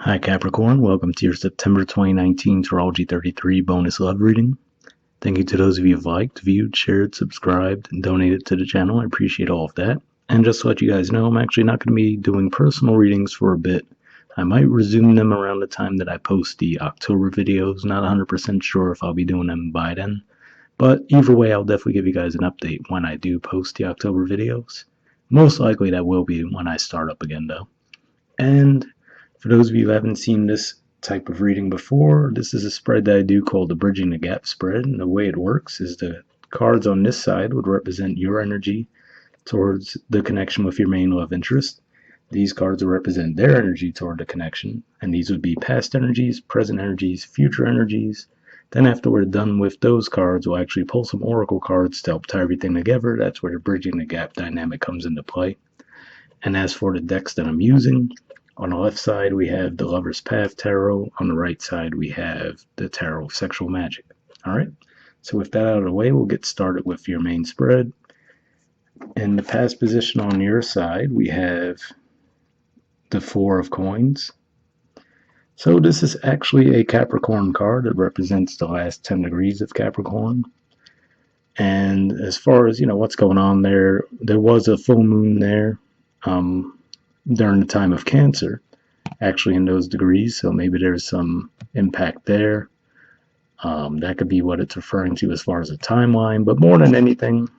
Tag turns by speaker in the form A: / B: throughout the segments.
A: Hi Capricorn, welcome to your September 2019 Astrology 33 bonus love reading. Thank you to those of you who've liked, viewed, shared, subscribed, and donated to the channel. I appreciate all of that. And just to let you guys know, I'm actually not going to be doing personal readings for a bit. I might resume them around the time that I post the October videos. Not 100% sure if I'll be doing them by then. But either way, I'll definitely give you guys an update when I do post the October videos. Most likely that will be when I start up again though. And for those of you who haven't seen this type of reading before, this is a spread that I do called the Bridging the Gap spread. And the way it works is the cards on this side would represent your energy towards the connection with your main love interest. These cards will represent their energy toward the connection. And these would be past energies, present energies, future energies. Then after we're done with those cards, we'll actually pull some oracle cards to help tie everything together. That's where the Bridging the Gap dynamic comes into play. And as for the decks that I'm using, on the left side, we have the Lover's Path Tarot. On the right side, we have the Tarot of Sexual Magic. All right. So with that out of the way, we'll get started with your main spread. In the past position on your side, we have the Four of Coins. So this is actually a Capricorn card that represents the last 10 degrees of Capricorn. And as far as, what's going on there was a full moon there. During the time of Cancer, actually in those degrees, so maybe there's some impact there. That could be what it's referring to as far as a timeline, but more than anything,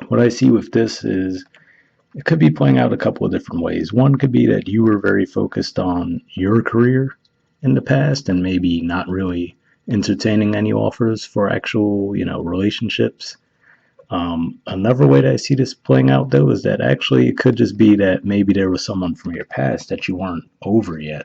A: what I see with this is it could be playing out a couple of different ways. One could be that you were very focused on your career in the past and maybe not really entertaining any offers for actual, relationships. Another way that I see this playing out, though, is that actually it could just be that maybe there was someone from your past that you weren't over yet.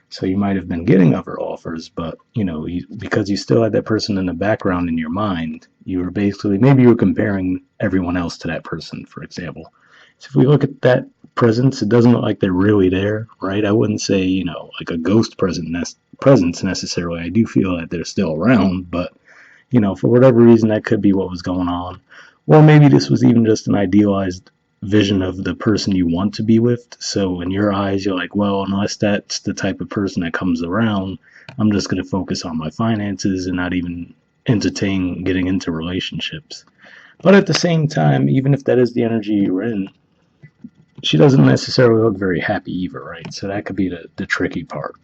A: So you might have been getting other offers, but, because you still had that person in the background in your mind, you were basically, maybe you were comparing everyone else to that person, for example. So if we look at that presence, it doesn't look like they're really there, right? I wouldn't say, like a ghost presence necessarily. I do feel that they're still around, but for whatever reason, that could be what was going on. Or maybe this was even just an idealized vision of the person you want to be with. So in your eyes, you're like, well, unless that's the type of person that comes around, I'm just going to focus on my finances and not even entertain getting into relationships. But at the same time, even if that is the energy you're in, she doesn't necessarily look very happy either, right? So that could be the tricky part.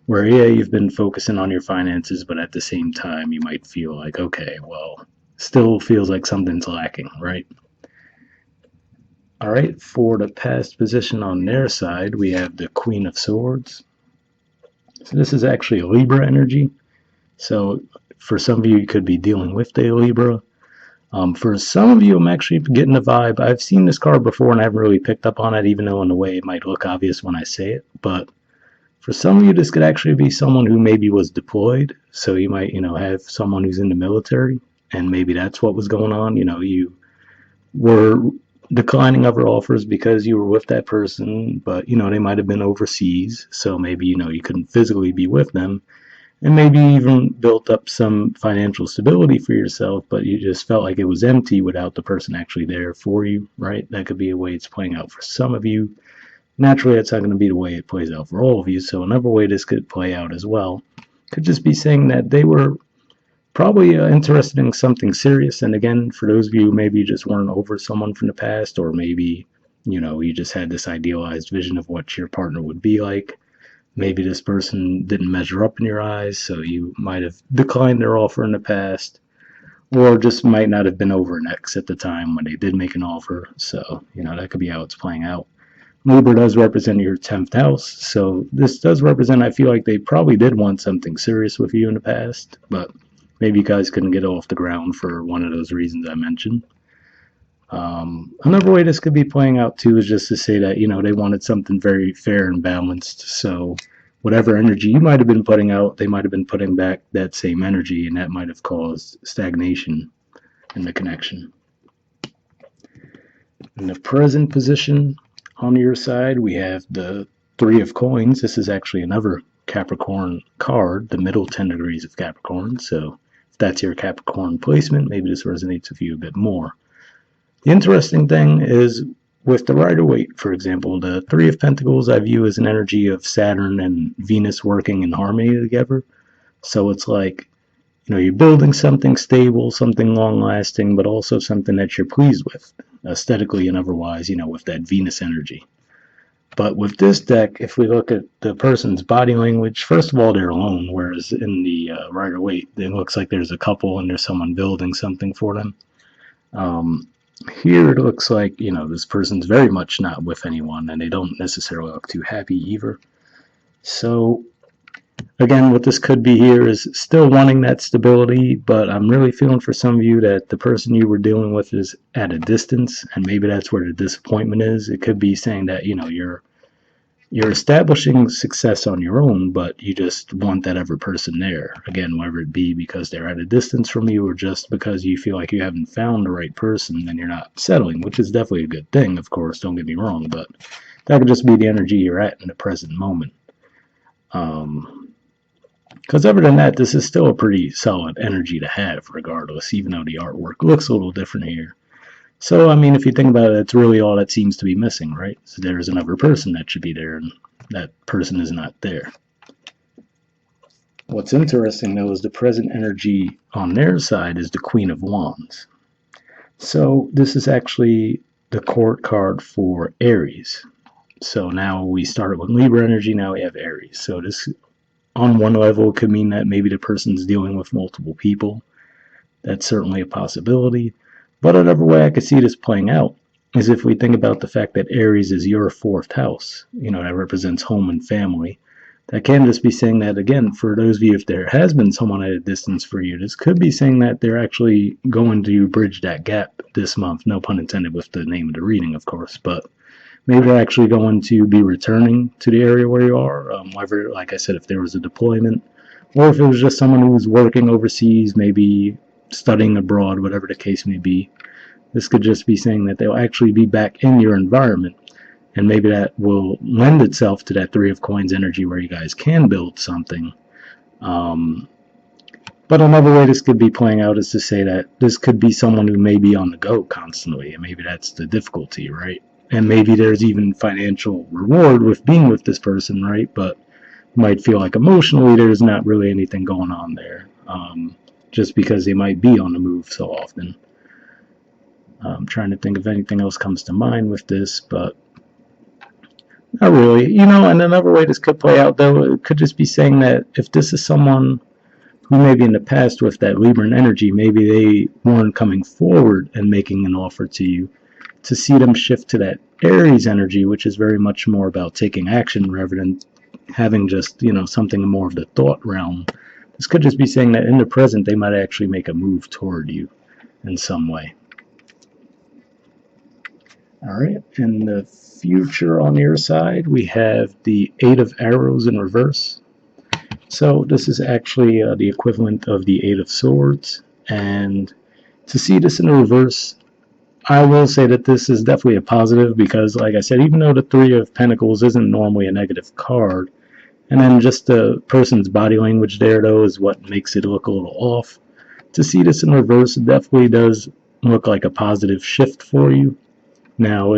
A: Where, yeah, you've been focusing on your finances, but at the same time, you might feel like, okay, well, still feels like something's lacking, right? All right, for the past position on their side, we have the Queen of Swords. So this is actually a Libra energy. So for some of you, you could be dealing with a Libra. For some of you, I'm actually getting the vibe. I've seen this card before and I haven't really picked up on it, even though in a way it might look obvious when I say it, but for some of you, this could actually be someone who maybe was deployed. So you might, have someone who's in the military, and maybe that's what was going on. You were declining other offers because you were with that person, but, they might have been overseas. So maybe, you couldn't physically be with them. And maybe even built up some financial stability for yourself, but you just felt like it was empty without the person actually there for you, right? That could be a way it's playing out for some of you. Naturally, that's not going to be the way it plays out for all of you. So another way this could play out as well could just be saying that they were probably interested in something serious. And again, for those of you who maybe just weren't over someone from the past, or maybe, you just had this idealized vision of what your partner would be like. Maybe this person didn't measure up in your eyes, so you might have declined their offer in the past, or just might not have been over an ex at the time when they did make an offer. So, that could be how it's playing out. Libra does represent your 10th house, so this does represent, I feel like they probably did want something serious with you in the past, but maybe you guys couldn't get off the ground for one of those reasons I mentioned. Another way this could be playing out too is just to say that, they wanted something very fair and balanced, so whatever energy you might have been putting out, they might have been putting back that same energy, and that might have caused stagnation in the connection. In the present position, on your side, we have the Three of Coins. This is actually another Capricorn card, the middle 10 degrees of Capricorn. So if that's your Capricorn placement, maybe this resonates with you a bit more. The interesting thing is with the Rider-Waite, for example, the Three of Pentacles I view as an energy of Saturn and Venus working in harmony together. So it's like, you're building something stable, something long-lasting, but also something that you're pleased with, aesthetically and otherwise, with that Venus energy. But with this deck, if we look at the person's body language, first of all, they're alone, whereas in the Rider-Waite, it looks like there's a couple and there's someone building something for them. Here it looks like, this person's very much not with anyone, and they don't necessarily look too happy either. So, again, what this could be here is still wanting that stability, but I'm really feeling for some of you that the person you were dealing with is at a distance, and maybe that's where the disappointment is. It could be saying that, you're establishing success on your own, but you just want that other person there. Again, whether it be because they're at a distance from you or just because you feel like you haven't found the right person and you're not settling, which is definitely a good thing, of course, don't get me wrong, but that could just be the energy you're at in the present moment. Because other than that, this is still a pretty solid energy to have regardless, even though the artwork looks a little different here. So, I mean, if you think about it, that's really all that seems to be missing, right? So there's another person that should be there, and that person is not there. What's interesting, though, is the present energy on their side is the Queen of Wands. So this is actually the court card for Aries. So now we started with Libra energy, now we have Aries. So this, on one level, could mean that maybe the person's dealing with multiple people. That's certainly a possibility. But another way I could see this playing out is if we think about the fact that Aries is your fourth house, that represents home and family. That can just be saying that, again, for those of you, if there has been someone at a distance for you, this could be saying that they're actually going to bridge that gap this month. No pun intended with the name of the reading, of course, but maybe they're actually going to be returning to the area where you are. Whether, like I said, if there was a deployment, or if it was just someone who was working overseas, maybe studying abroad, whatever the case may be. This could just be saying that they'll actually be back in your environment, and maybe that will lend itself to that Three of Coins energy where you guys can build something. But another way this could be playing out is to say that this could be someone who may be on the go constantly, and maybe that's the difficulty, right? And maybe there's even financial reward with being with this person, right? But you might feel like emotionally there's not really anything going on there. Just because they might be on the move so often. I'm trying to think if anything else comes to mind with this, but not really. And another way this could play out, though, it could just be saying that if this is someone who maybe in the past with that Libran energy, maybe they weren't coming forward and making an offer to you, to see them shift to that Aries energy, which is very much more about taking action rather than having just, something more of the thought realm. This could just be saying that in the present, they might actually make a move toward you in some way. All right, in the future on your side, we have the Eight of Arrows in reverse. So this is actually the equivalent of the Eight of Swords. And to see this in the reverse, I will say that this is definitely a positive because, like I said, even though the Three of Pentacles isn't normally a negative card, and then just the person's body language there, though, is what makes it look a little off. To see this in reverse, it definitely does look like a positive shift for you. Now,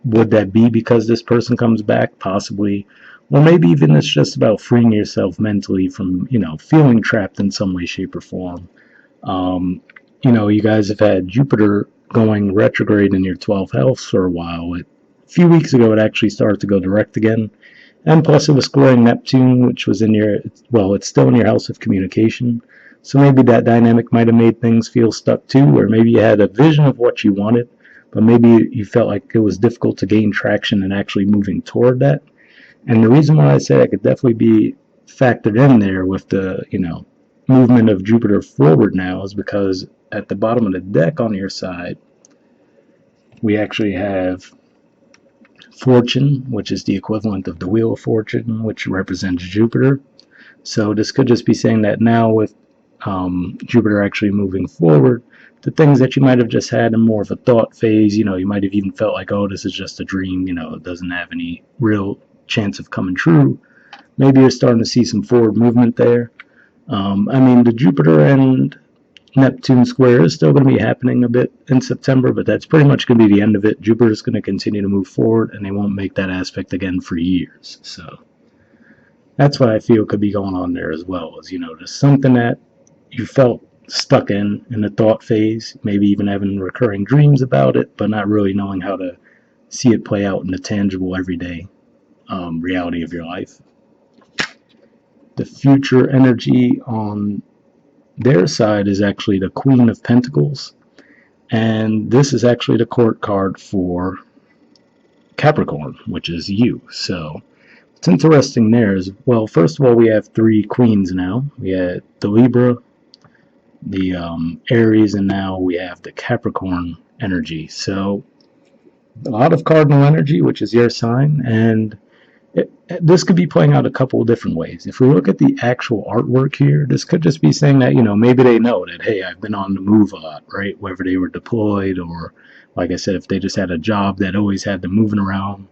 A: would that be because this person comes back? Possibly. Or maybe even it's just about freeing yourself mentally from, feeling trapped in some way, shape, or form. You guys have had Jupiter going retrograde in your 12th house for a while. A few weeks ago, it actually started to go direct again. And plus it was squaring Neptune, which was in your, it's still in your house of communication. So maybe that dynamic might have made things feel stuck too, or maybe you had a vision of what you wanted, but maybe you felt like it was difficult to gain traction and actually moving toward that. And the reason why I say it could definitely be factored in there with the, movement of Jupiter forward now is because at the bottom of the deck on your side, we actually have Fortune, which is the equivalent of the Wheel of Fortune, which represents Jupiter. So this could just be saying that now with Jupiter actually moving forward, the things that you might have just had in more of a thought phase, you might have even felt like, oh, this is just a dream, it doesn't have any real chance of coming true. Maybe you're starting to see some forward movement there. The Jupiter and Neptune square is still going to be happening a bit in September, but that's pretty much going to be the end of it. Jupiter is going to continue to move forward, and they won't make that aspect again for years. So that's what I feel could be going on there as well, is, just something that you felt stuck in the thought phase, maybe even having recurring dreams about it, but not really knowing how to see it play out in the tangible everyday reality of your life. The future energy on their side is actually the Queen of Pentacles, and this is actually the court card for Capricorn, which is you. So what's interesting there is, well, first of all, we have three queens now. We had the Libra, the Aries, and now we have the Capricorn energy. So a lot of cardinal energy, which is your sign, and this could be playing out a couple of different ways. If we look at the actual artwork here, this could just be saying that, maybe they know that, hey, I've been on the move a lot, right? Whether they were deployed or, like I said, if they just had a job that always had them moving around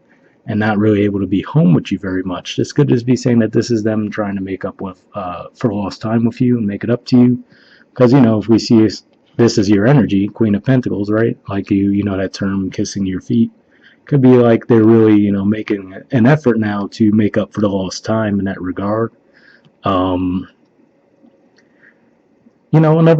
A: and not really able to be home with you very much. This could just be saying that this is them trying to make up with for lost time with you and make it up to you. Because, if we see this as your energy, Queen of Pentacles, right? Like that term, kissing your feet. Could be like they're really, making an effort now to make up for the lost time in that regard. Another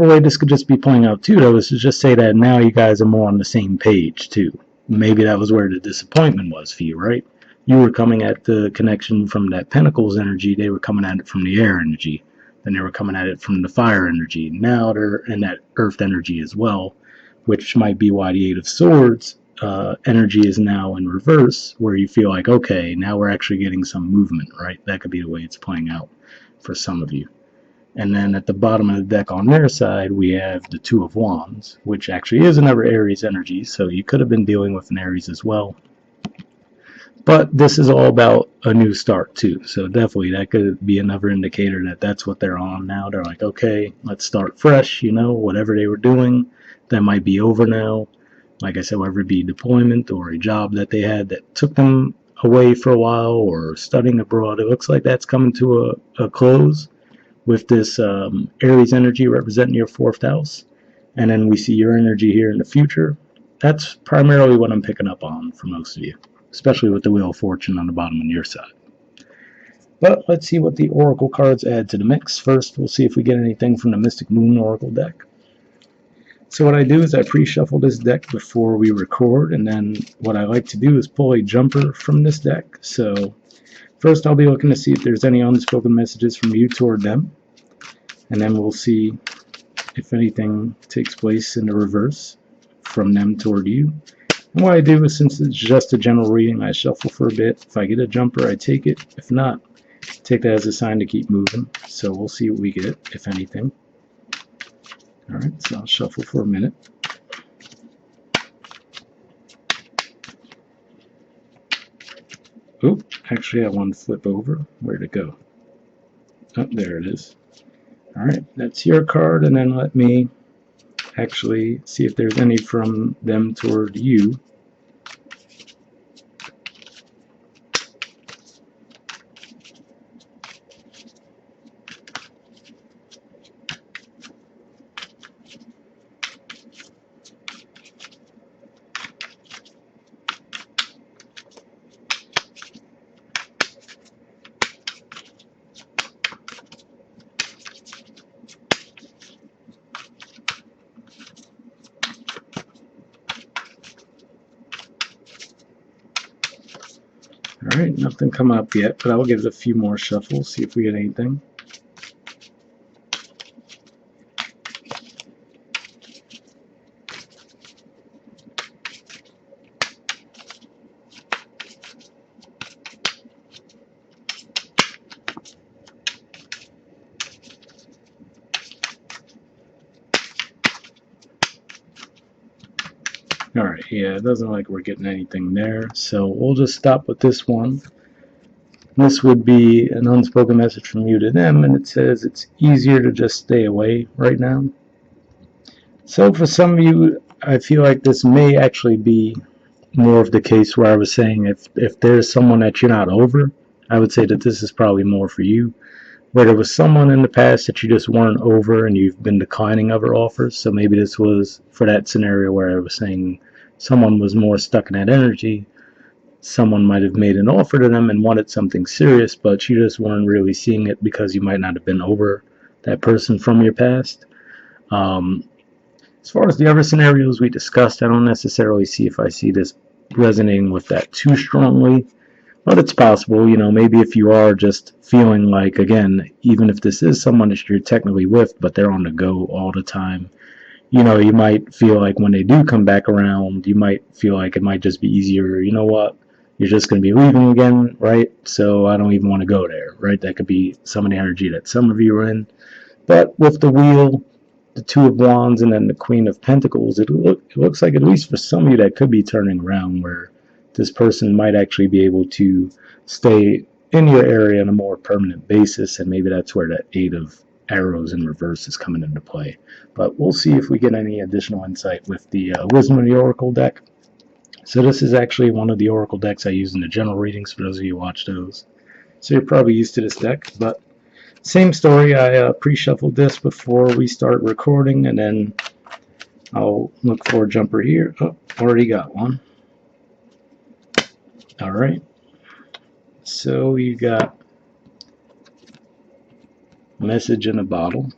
A: way this could just be playing out too, though, is to just say that now you guys are more on the same page too. Maybe that was where the disappointment was for you, right? You were coming at the connection from that Pentacles energy, they were coming at it from the air energy. Then they were coming at it from the fire energy. Now they're in that earth energy as well, which might be why the Eight of Swords energy is now in reverse, where you feel like, okay, now we're actually getting some movement, right? That could be the way it's playing out for some of you. And then at the bottom of the deck on their side, we have the Two of Wands, which actually is another Aries energy, so you could have been dealing with an Aries as well. But this is all about a new start too, so definitely that could be another indicator that that's what they're on now. They're like, okay, let's start fresh, whatever they were doing, that might be over now. Like I said, whether it be deployment or a job that they had that took them away for a while or studying abroad, it looks like that's coming to a close with this Aries energy representing your fourth house. And then we see your energy here in the future. That's primarily what I'm picking up on for most of you, especially with the Wheel of Fortune on the bottom on your side. But let's see what the Oracle cards add to the mix. First, we'll see if we get anything from the Mystic Moon Oracle deck. So what I do is I pre-shuffle this deck before we record, and then what I like to do is pull a jumper from this deck. So first I'll be looking to see if there's any unspoken messages from you toward them, and then we'll see if anything takes place in the reverse from them toward you. And what I do is, since it's just a general reading, I shuffle for a bit. If I get a jumper, I take it. If not, take that as a sign to keep moving. So we'll see what we get, if anything. Alright, so I'll shuffle for a minute. Oh, actually I want to flip over. Where'd it go? Oh, there it is. Alright, that's your card, and then let me actually see if there's any from them toward you. Alright, nothing come up yet, but I'll give it a few more shuffles, see if we get anything. Alright, yeah, it doesn't look like we're getting anything there, so we'll just stop with this one. This would be an unspoken message from you to them, and it says it's easier to just stay away right now. So for some of you, I feel like this may actually be more of the case where I was saying if there's someone that you're not over, I would say that this is probably more for you. where there was someone in the past that you just weren't over and you've been declining other offers. So maybe this was for that scenario where I was saying someone was more stuck in that energy. Someone might have made an offer to them and wanted something serious, but you just weren't really seeing it because you might not have been over that person from your past. As far as the other scenarios we discussed, I don't necessarily see if I see this resonating with that too strongly, but it's possible. Maybe if you are just feeling like, again, even if this is someone that you're technically with, but they're on the go all the time, you might feel like when they do come back around, you might feel like it might just be easier. You know what? You're just going to be leaving again, right? So I don't even want to go there, right? That could be some of the energy that some of you are in. But with the wheel, the Two of Wands, and then the Queen of Pentacles, it looks like, at least for some of you, that could be turning around, where this person might actually be able to stay in your area on a more permanent basis, and maybe that's where that Eight of Arrows in reverse is coming into play. But we'll see if we get any additional insight with the Wisdom of the Oracle deck. So this is actually one of the Oracle decks I use in the general readings, for those of you who watch those. So you're probably used to this deck, but same story. I pre-shuffled this before we start recording, and then I'll look for a jumper here. Oh, already got one. All right. So you got Message in a Bottle.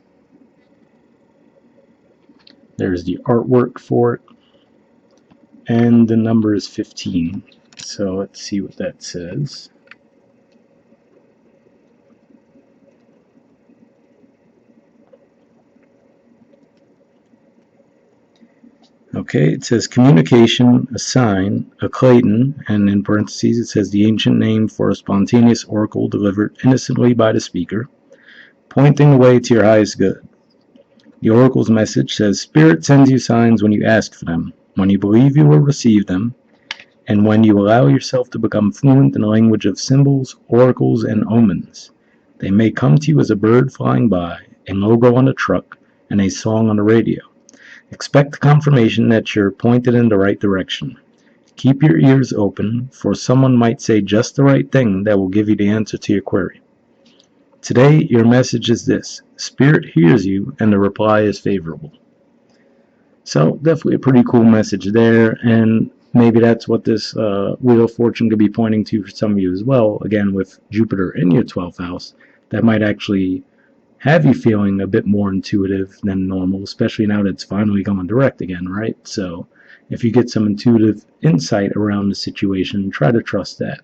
A: There's the artwork for it, and the number is 15. So let's see what that says. Okay, it says communication, a sign, a Clayton, and in parentheses it says the ancient name for a spontaneous oracle delivered innocently by the speaker, pointing the way to your highest good. The oracle's message says, Spirit sends you signs when you ask for them, when you believe you will receive them, and when you allow yourself to become fluent in the language of symbols, oracles, and omens. They may come to you as a bird flying by, a logo on a truck, and a song on the radio. Expect confirmation that you're pointed in the right direction. Keep your ears open, for someone might say just the right thing that will give you the answer to your query. Today, your message is this: Spirit hears you, and the reply is favorable. So, definitely a pretty cool message there, and maybe that's what this Wheel of Fortune could be pointing to for some of you as well. Again, with Jupiter in your 12th house, that might actually have you feeling a bit more intuitive than normal, especially now that it's finally going direct again, right? So if you get some intuitive insight around the situation, try to trust that.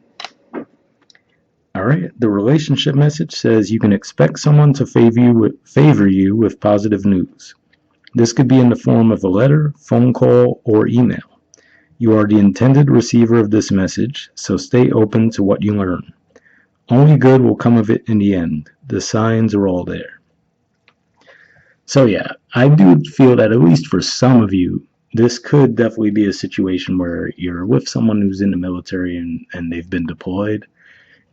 A: All right, the relationship message says you can expect someone to favor you with positive news. This could be in the form of a letter, phone call, or email. You are the intended receiver of this message, so stay open to what you learn. Only good will come of it in the end. The signs are all there. So yeah, I do feel that at least for some of you, this could definitely be a situation where you're with someone who's in the military and they've been deployed,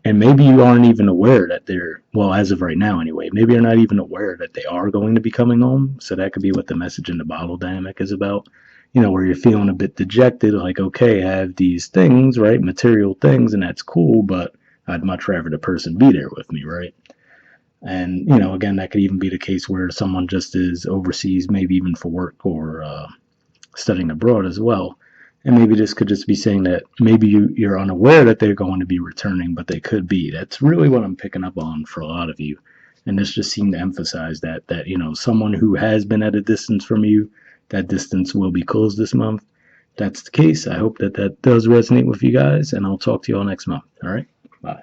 A: and maybe you aren't even aware that they're, well, as of right now anyway, maybe you're not even aware that they are going to be coming home. So that could be what the Message in the Bottle dynamic is about. Where you're feeling a bit dejected, like, okay, I have these things, right, material things, and that's cool, but I'd much rather the person be there with me, right? And, again, that could even be the case where someone just is overseas, maybe even for work or studying abroad as well. And maybe this could just be saying that maybe you're unaware that they're going to be returning, but they could be. That's really what I'm picking up on for a lot of you. And this just seemed to emphasize that someone who has been at a distance from you, that distance will be closed this month. That's the case. I hope that does resonate with you guys, and I'll talk to you all next month. All right? Bye.